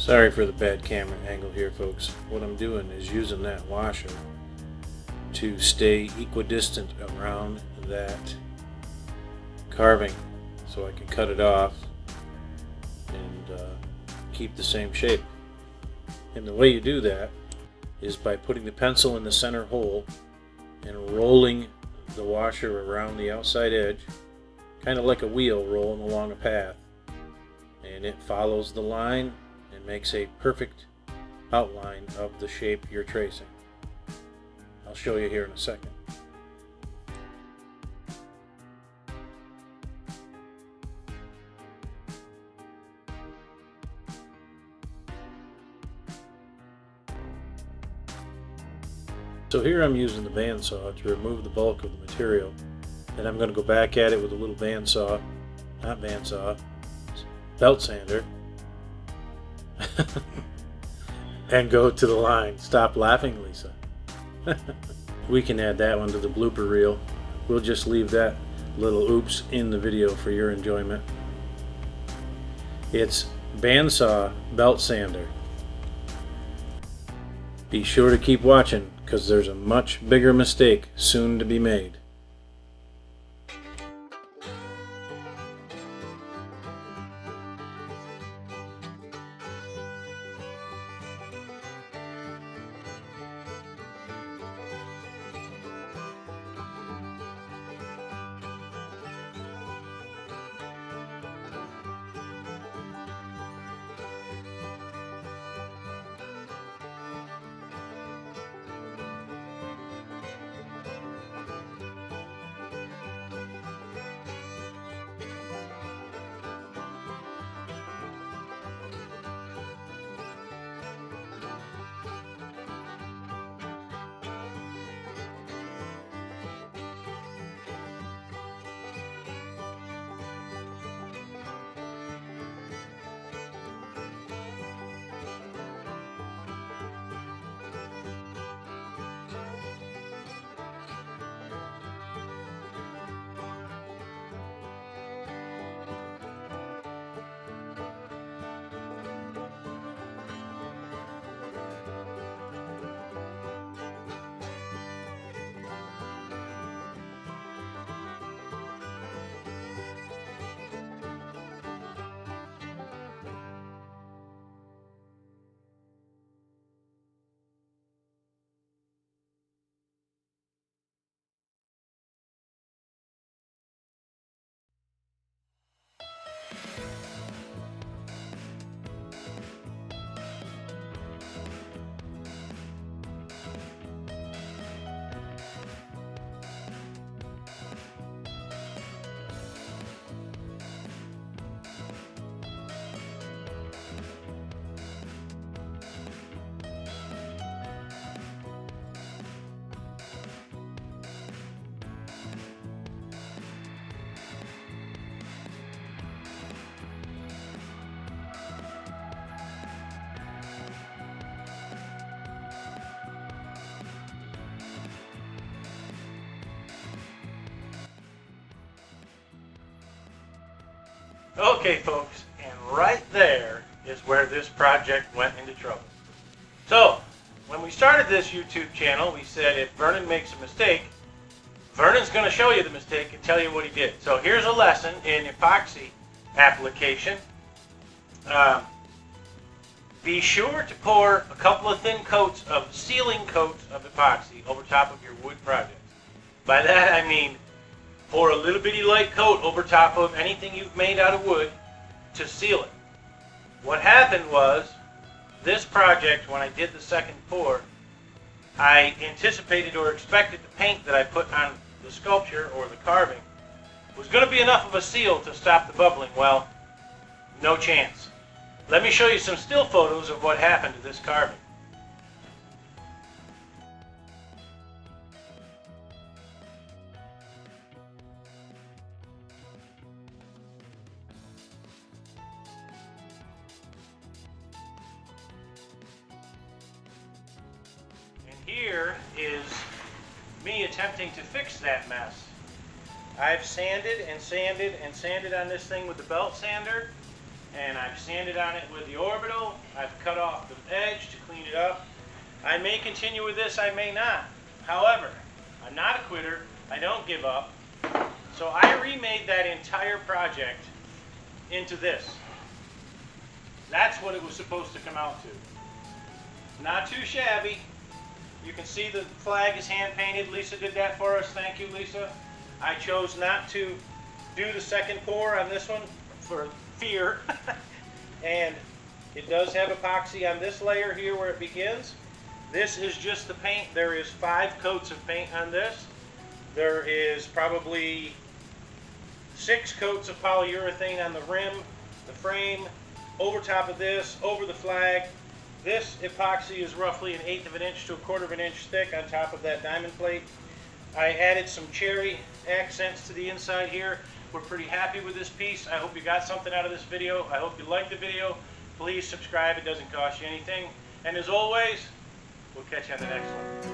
Sorry for the bad camera angle here, folks. What I'm doing is using that washer to stay equidistant around that carving so I can cut it off and keep the same shape. And the way you do that is by putting the pencil in the center hole and rolling the washer around the outside edge, kind of like a wheel rolling along a path, and it follows the line and makes a perfect outline of the shape you're tracing. I'll show you here in a second. So here I'm using the bandsaw to remove the bulk of the material, and I'm going to go back at it with a little belt sander, and go to the line. Stop laughing, Lisa. We can add that one to the blooper reel. We'll just leave that little oops in the video for your enjoyment. It's bandsaw belt sander. Be sure to keep watching, because there's a much bigger mistake soon to be made. Okay, folks, and right there is where this project went into trouble. So, when we started this YouTube channel, we said if Vernon makes a mistake, Vernon's going to show you the mistake and tell you what he did. So here's a lesson in epoxy application. Be sure to pour a couple of thin coats of sealing coats of epoxy over top of your wood project. By that I mean pour a little bitty light coat over top of anything you've made out of wood to seal it. What happened was, this project, when I did the second pour, I anticipated or expected the paint that I put on the sculpture or the carving was going to be enough of a seal to stop the bubbling. Well, no chance. Let me show you some still photos of what happened to this carving. Here is me attempting to fix that mess. I've sanded and sanded and sanded on this thing with the belt sander, and I've sanded on it with the orbital. I've cut off the edge to clean it up. I may continue with this, I may not. However, I'm not a quitter. I don't give up. So I remade that entire project into this. That's what it was supposed to come out to. Not too shabby. You can see the flag is hand painted. Lisa did that for us. Thank you, Lisa. I chose not to do the second pour on this one for fear. And it does have epoxy on this layer here where it begins. This is just the paint. There is 5 coats of paint on this. There is probably 6 coats of polyurethane on the rim, the frame, over top of this, over the flag. This epoxy is roughly 1/8 of an inch to 1/4 of an inch thick on top of that diamond plate. I added some cherry accents to the inside here. We're pretty happy with this piece. I hope you got something out of this video. I hope you liked the video. Please subscribe. It doesn't cost you anything. And as always, we'll catch you on the next one.